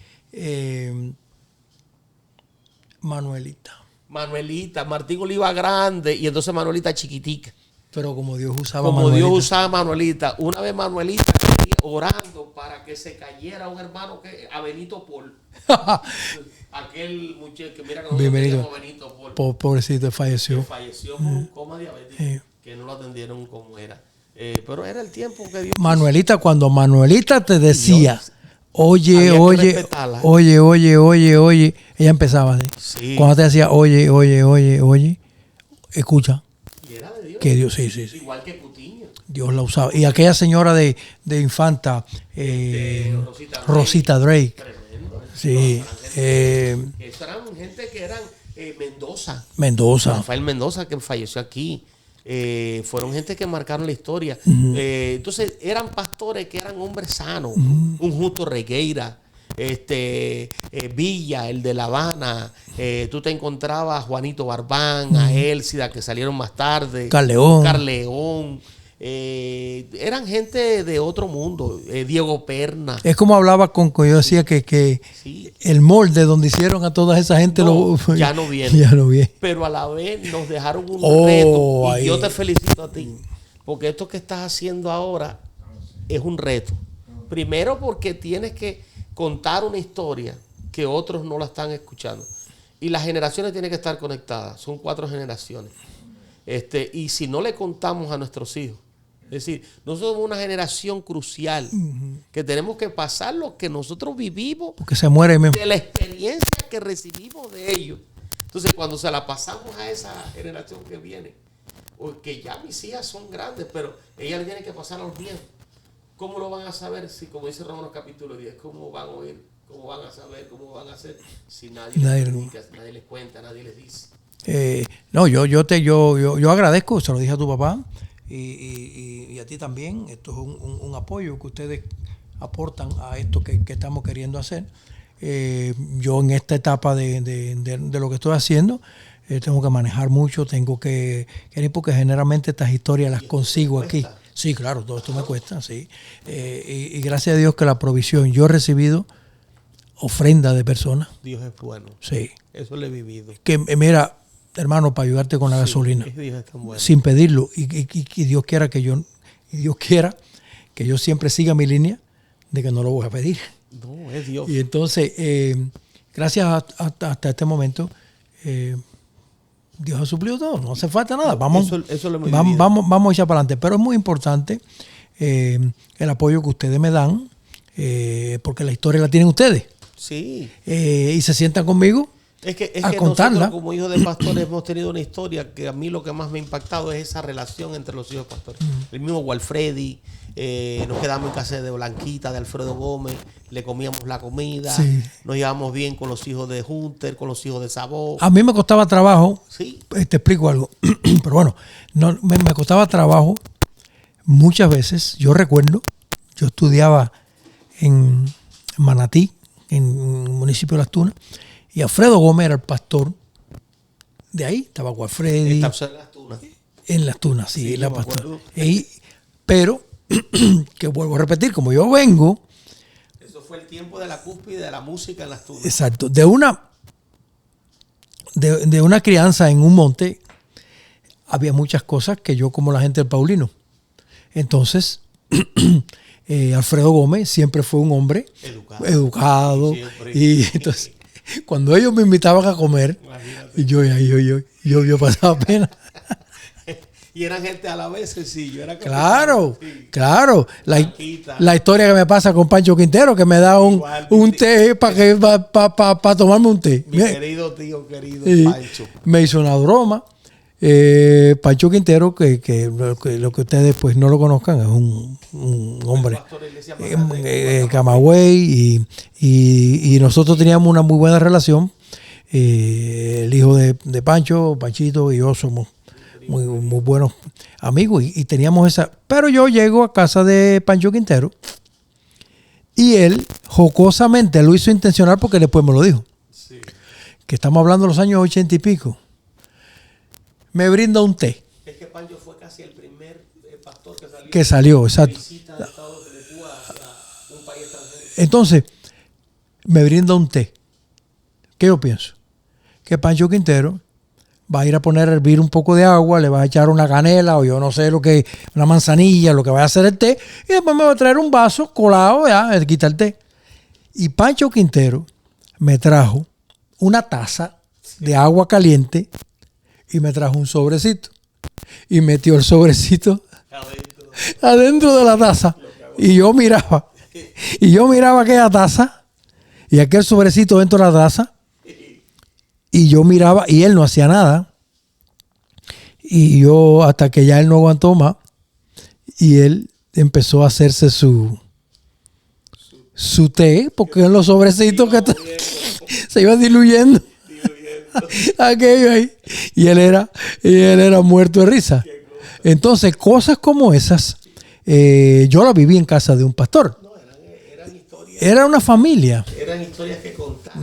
Manuelita. Manuelita, Martín Oliva grande y entonces Manuelita chiquitica. Pero como Dios usaba como Manuelita. Dios usaba a Manuelita. Una vez Manuelita orando para que se cayera un hermano a Benito Paul. Aquel muchacho que mira que nosotros teníamos Benito Paul. Pobrecito, falleció. Que falleció por un coma diabético. Que no lo atendieron como era. Pero era el tiempo que Dios... Manuelita, cuando Manuelita te decía, Dios, oye, ella empezaba así. Sí. Cuando te decía, oye, escucha. Y era de Dios. Que Dios, sí. Igual que Cutiño. Dios la usaba. Y aquella señora de Infanta, Rosita Drake. Tremendo. Sí. Eso eran gente que eran Mendoza. Rafael Mendoza, que falleció aquí. Fueron gente que marcaron la historia. Entonces eran pastores que eran hombres sanos. Un Justo Regueira, Villa, el de La Habana. Tú te encontrabas a Juanito Barbán, a Élcida, que salieron más tarde. Carleón. Eran gente de otro mundo. Diego Perna. Es como hablaba yo decía que Sí. el molde donde hicieron a toda esa gente Ya no viene. Ya no viene. Pero a la vez nos dejaron un Oh, reto. Y ahí. yo te felicito a ti. Porque esto que estás haciendo ahora es un reto. Primero porque tienes que contar una historia que otros no la están escuchando. Y las generaciones tienen que estar conectadas. Son 4 generaciones. Y si no le contamos a nuestros hijos, es decir, nosotros somos una generación crucial que tenemos que pasar lo que nosotros vivimos Porque se muere ahí mismo. de la experiencia que recibimos de ellos. Entonces, cuando se la pasamos a esa generación que viene, porque ya mis hijas son grandes, pero ellas le tienen que pasar a los viejos. ¿Cómo lo van a saber si, como dice Romanos capítulo 10, cómo van a oír, cómo van a saber, cómo van a hacer si nadie les predica, nadie les cuenta, nadie les dice? No, yo agradezco, se lo dije a tu papá y a ti también. Esto es un apoyo que ustedes aportan a esto que estamos queriendo hacer. Yo en esta etapa de lo que estoy haciendo, tengo que manejar mucho, tengo que ir porque generalmente estas historias las consigo aquí. Sí, claro, todo esto me cuesta, sí. Y gracias a Dios que la provisión, yo he recibido ofrenda de personas. Dios es bueno. Sí. Eso lo he vivido. Que mira, hermano, para ayudarte con la gasolina, Dios es tan bueno. sin pedirlo, y Dios quiera que yo siempre siga mi línea de que no lo voy a pedir. No, es Dios. Y entonces, gracias hasta este momento, Dios ha suplido todo, no hace falta nada. Vamos a echar para adelante. Pero es muy importante el apoyo que ustedes me dan, porque la historia la tienen ustedes. Sí. Y se sientan conmigo Es que contarla. nosotros como hijos de pastores hemos tenido una historia que a mí lo que más me ha impactado es esa relación entre los hijos de pastores. El mismo Walfredi, nos quedamos en casa de Blanquita, de Alfredo Gómez, le comíamos la comida, Sí. nos llevamos bien con los hijos de Hunter, con los hijos de Sabó. A mí me costaba trabajo, Sí. te explico algo, pero bueno, me costaba trabajo muchas veces. Yo recuerdo, yo estudiaba en Manatí, en el municipio de Las Tunas, y Alfredo Gómez era el pastor de ahí, estaba Walfredi. En Las Tunas, sí, Sí, la yo me pastora. acuerdo. Pero, que vuelvo a repetir, como yo vengo, Eso fue el tiempo de la cúspide de la música en Las Tunas. exacto, de una crianza en un monte, había muchas cosas que yo, como la gente del Paulino. Entonces, Alfredo Gómez siempre fue un hombre educado. Y entonces, cuando ellos me invitaban a comer, yo pasaba pena. Y eran gente a la vez sencillo. Era Claro, sí. claro. Blanquita. La historia que me pasa con Pancho Quintero, que me da un té para tomarme un té. Mi querido tío, querido Pancho. Me hizo una broma. Pancho Quintero, que lo que ustedes pues no lo conozcan, es un hombre Camagüey, y nosotros teníamos una muy buena relación. El hijo de Pancho, Panchito y yo somos muy buenos amigos y teníamos esa. Pero yo llego a casa de Pancho Quintero y él jocosamente lo hizo intencional porque después me lo dijo. Sí. Que estamos hablando de los años 80 y pico. Me brinda un té. Es que Pancho fue casi el primer pastor que salió, exacto. Visita de Cuba hacia un país extranjero. Entonces, me brinda un té. ¿Qué yo pienso? Que Pancho Quintero va a ir a poner a hervir un poco de agua, le va a echar una canela o yo no sé una manzanilla, lo que va a hacer el té, y después me va a traer un vaso colado, ya, quita el té. Y Pancho Quintero me trajo una taza de agua caliente y me trajo un sobrecito. Y metió el sobrecito adentro de la taza. Y yo miraba aquella taza y aquel sobrecito dentro de la taza. Y yo miraba y él no hacía nada. Y yo, hasta que ya él no aguantó más, y él empezó a hacerse su té, porque en los sobrecitos que se iba diluyendo aquello ahí. Y él era muerto de risa. Entonces, cosas como esas, yo las viví en casa de un pastor. Eran historias. Era una familia. Eran historias que contar.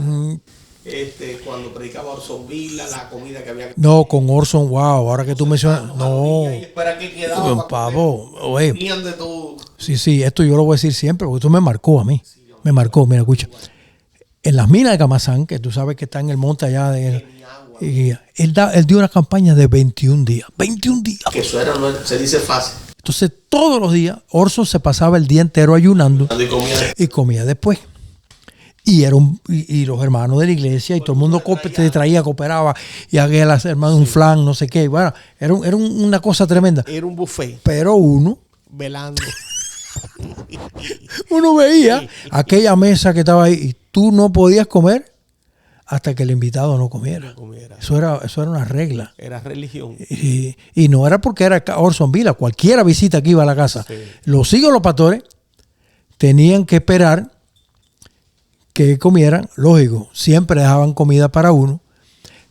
cuando predicaba Orson Villa, la comida que había que No, con Orson, wow, ahora que tú mencionas, no, espera que quedaba pavo, oye, de todo. sí, esto yo lo voy a decir siempre, porque esto me marcó a mí, me marcó, mira, escucha, en las minas de Camazán, que tú sabes que está en el monte allá, y él dio una campaña de 21 días, 21 días. Que eso era, no, se dice fácil. Entonces, todos los días, Orson se pasaba el día entero ayunando y comía después. Y los hermanos de la iglesia y todo el mundo te traía, cooperaba y había las hermanas un flan, no sé qué. Bueno, era una cosa tremenda. Era un buffet. Pero uno velando. Uno veía aquella mesa que estaba ahí y tú no podías comer hasta que el invitado no comiera. Eso era una regla. Era religión. Y no era porque era Orson Villa, cualquiera visita que iba a la casa. Sí. Los hijos, los pastores, tenían que esperar que comieran, lógico, siempre dejaban comida para uno,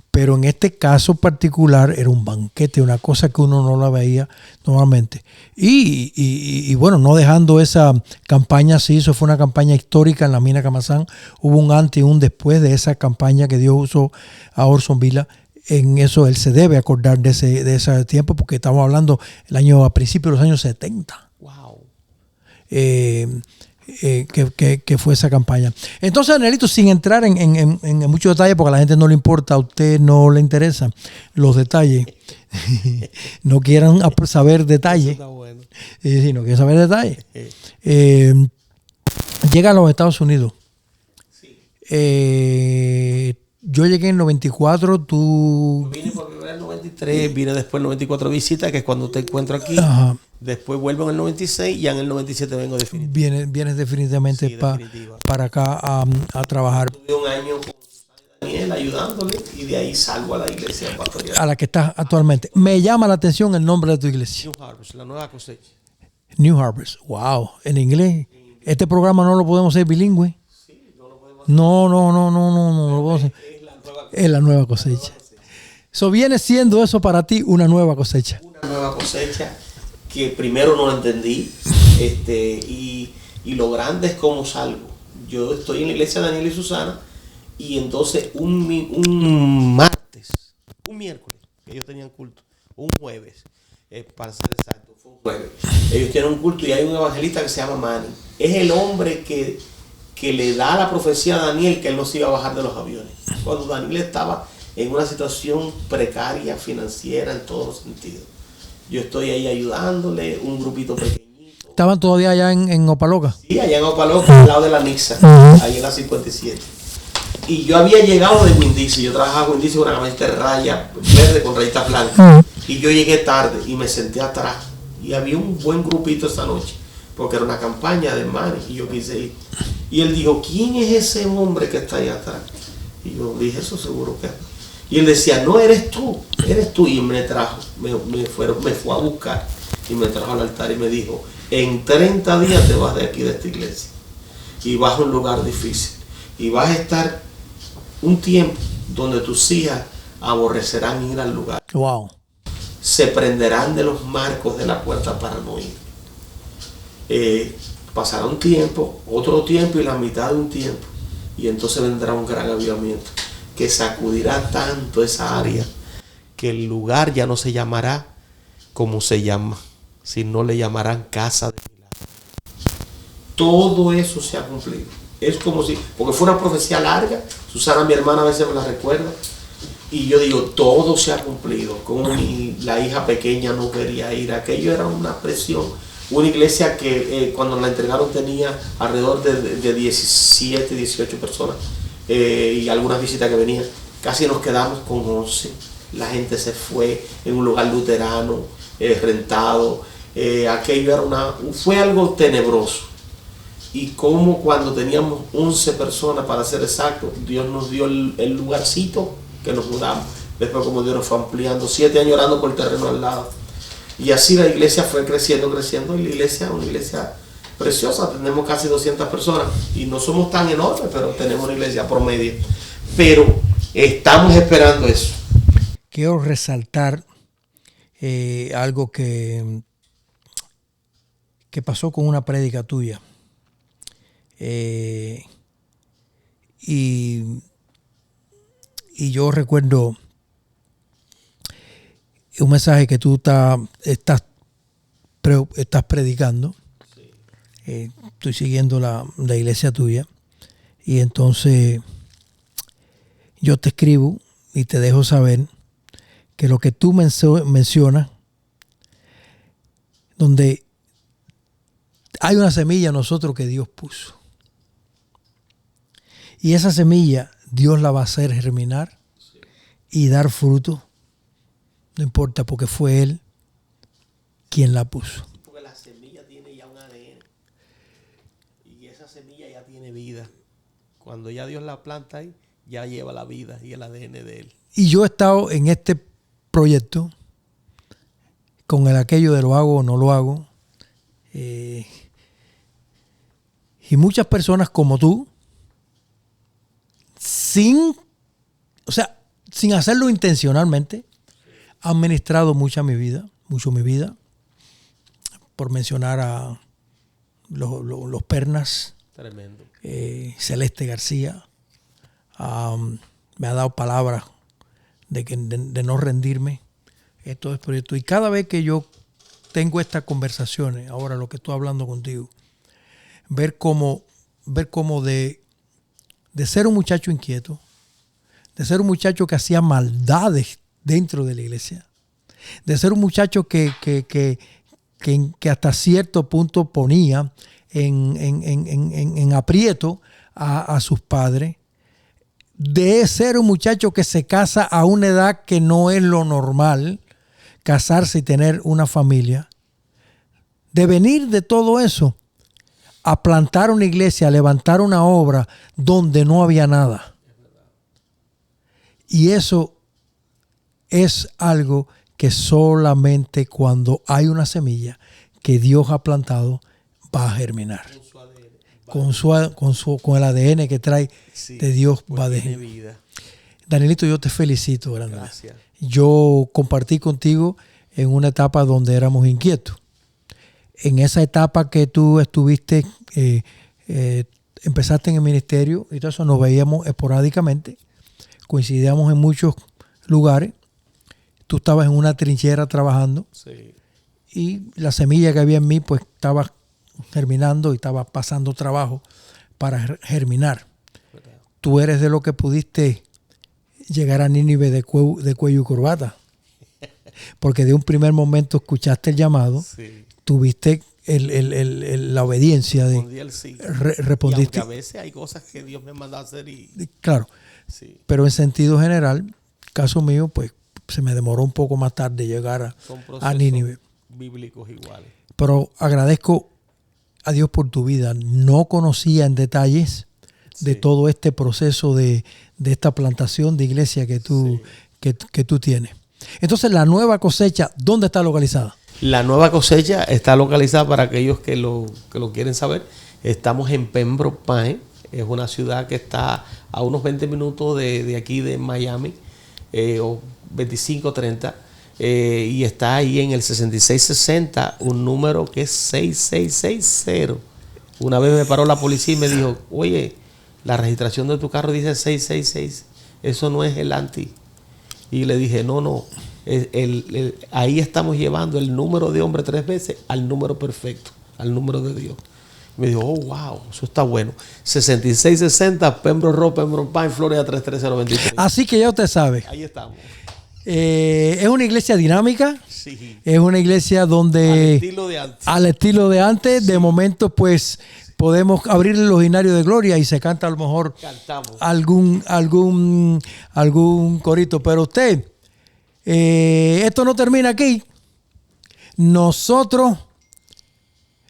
pero en este caso particular era un banquete, una cosa que uno no la veía normalmente. Y bueno, no dejando esa campaña, sí, eso fue una campaña histórica en la mina Camazán, hubo un antes y un después de esa campaña que Dios usó a Orson Villa. En eso él se debe acordar de ese tiempo, porque estamos hablando a principios de los años 70. Wow. Que fue esa campaña. Entonces, Danielito, sin entrar en muchos detalles, porque a la gente no le importa, a usted no le interesan los detalles, no quieran saber detalles, bueno. Sí, no quieren saber detalles. Llega a los Estados Unidos. Sí. Yo llegué en 94, tú... Vine por primera en el 93, vine después en 94 visita, que es cuando te encuentro aquí. Ajá. Después vuelvo en el 96 y ya en el 97 vengo definitivamente. Vienes definitivamente sí, para acá a trabajar. Tuve un año con Daniel ayudándole y de ahí salgo a la iglesia ecuatoriana. A la que estás actualmente. Me llama la atención el nombre de tu iglesia. New Harvest, la nueva cosecha. New Harvest, wow, en inglés. Este programa no lo podemos hacer bilingüe. Sí, no lo podemos hacer. No lo podemos hacer. Es la nueva cosecha. Eso viene siendo eso para ti una nueva cosecha. Una nueva cosecha que primero no lo entendí y lo grande es cómo salgo. Yo estoy en la iglesia de Daniel y Susana y entonces un miércoles, ellos tenían culto, un jueves, para ser exacto, fue un jueves. Ellos tienen un culto y hay un evangelista que se llama Manny. Es el hombre que le da la profecía a Daniel que él no se iba a bajar de los aviones. Cuando Daniel estaba en una situación precaria, financiera, en todos los sentidos. Yo estoy ahí ayudándole, un grupito pequeñito. ¿Estaban todavía allá en Opaloca? Sí, allá en Opaloca, al lado de la Nixa, ahí en la 57. Y yo había llegado de Winn-Dixie, yo trabajaba en Winn-Dixie con una camiseta de raya verde con rayitas blancas. Y yo llegué tarde y me senté atrás. Y había un buen grupito esa noche, porque era una campaña de Manny y yo quise ir. Y él dijo, ¿quién es ese hombre que está ahí atrás? Y yo dije, eso seguro que es. Y él decía, no, eres tú. Y me trajo, me fue a buscar y me trajo al altar y me dijo, en 30 días te vas de aquí, de esta iglesia. Y vas a un lugar difícil. Y vas a estar un tiempo donde tus hijas aborrecerán ir al lugar. Wow. Se prenderán de los marcos de la puerta para no ir. Pasará un tiempo, otro tiempo y la mitad de un tiempo. Y entonces vendrá un gran avivamiento que sacudirá tanto esa área que el lugar ya no se llamará como se llama, sino le llamarán casa de milagro. Todo eso se ha cumplido. Es como si, porque fue una profecía larga, Susana, mi hermana, a veces me la recuerda, y yo digo, todo se ha cumplido. Como la hija pequeña no quería ir, aquello era una presión. Una iglesia que cuando la entregaron tenía alrededor de 17, 18 personas y algunas visitas que venían. Casi nos quedamos con 11. La gente se fue en un lugar luterano, rentado. Aquello fue algo tenebroso. Y como cuando teníamos 11 personas, para ser exacto, Dios nos dio el lugarcito que nos mudamos. Después como Dios nos fue ampliando, 7 años orando por el terreno al lado. Y así la iglesia fue creciendo, y la iglesia es una iglesia preciosa. Tenemos casi 200 personas y no somos tan enormes, pero tenemos una iglesia promedio. Pero estamos esperando eso. Quiero resaltar algo que pasó con una prédica tuya. Y Y yo recuerdo un mensaje que tú estás predicando. Estoy siguiendo la iglesia tuya. Y entonces yo te escribo y te dejo saber que lo que tú mencionas, donde hay una semilla en nosotros que Dios puso. Y esa semilla Dios la va a hacer germinar y dar fruto. No importa, porque fue Él quien la puso. Porque la semilla tiene ya un ADN. Y esa semilla ya tiene vida. Cuando ya Dios la planta ahí, ya lleva la vida y el ADN de Él. Y yo he estado en este proyecto con el aquello de lo hago o no lo hago. Y muchas personas como tú, sin hacerlo intencionalmente, han ministrado mucho mi vida. Por mencionar a los Pernas. Tremendo. Celeste García. Me ha dado palabras de no rendirme. Esto es proyecto. Y cada vez que yo tengo estas conversaciones, ahora lo que estoy hablando contigo, ver cómo de ser un muchacho inquieto, de ser un muchacho que hacía maldades dentro de la iglesia, de ser un muchacho que hasta cierto punto ponía en aprieto a sus padres, de ser un muchacho que se casa a una edad que no es lo normal, casarse y tener una familia, de venir de todo eso a plantar una iglesia, a levantar una obra donde no había nada. Y eso es algo que solamente cuando hay una semilla que Dios ha plantado va a germinar. Con el ADN que trae de Dios va a germinar. Danielito, yo te felicito, grande. Gracias. Yo compartí contigo en una etapa donde éramos inquietos. En esa etapa que tú estuviste, empezaste en el ministerio y todo eso, nos veíamos esporádicamente, coincidíamos en muchos lugares. Tú estabas en una trinchera trabajando, sí, y la semilla que había en mí pues estaba germinando y estaba pasando trabajo para germinar. ¿Verdad? Tú eres de lo que pudiste llegar a Nínive de cuello y corbata, porque de un primer momento escuchaste el llamado, sí, tuviste la obediencia de sí. Respondiste. Y aunque a veces hay cosas que Dios me manda a hacer claro, sí, pero en sentido general, caso mío, pues se me demoró un poco más tarde llegar a Nínive. Bíblicos iguales. Pero agradezco a Dios por tu vida. No conocía en detalles de todo este proceso de esta plantación de iglesia que tú tienes. Entonces, la nueva cosecha, ¿dónde está localizada? La nueva cosecha está localizada, para aquellos que lo quieren saber. Estamos en Pembroke Pines. Es una ciudad que está a unos 20 minutos de aquí de Miami, o 25, 30. Y está ahí en el 6660, un número que es 6660. Una vez me paró la policía y me dijo, oye, la registración de tu carro dice 666, eso no es el anti. Y le dije, no, ahí estamos llevando el número de hombre 3 veces al número perfecto, al número de Dios. Me dijo, oh, wow, eso está bueno. 6660, Pembroke Road, Pembroke Pines, Florida 33023. Así que ya usted sabe. Ahí estamos. Es una iglesia dinámica. Sí. Es una iglesia donde al estilo de antes, sí. De momento pues podemos abrir los himnarios de gloria y se canta a lo mejor algún corito. Pero usted, esto no termina aquí. Nosotros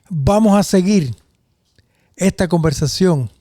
vamos a seguir esta conversación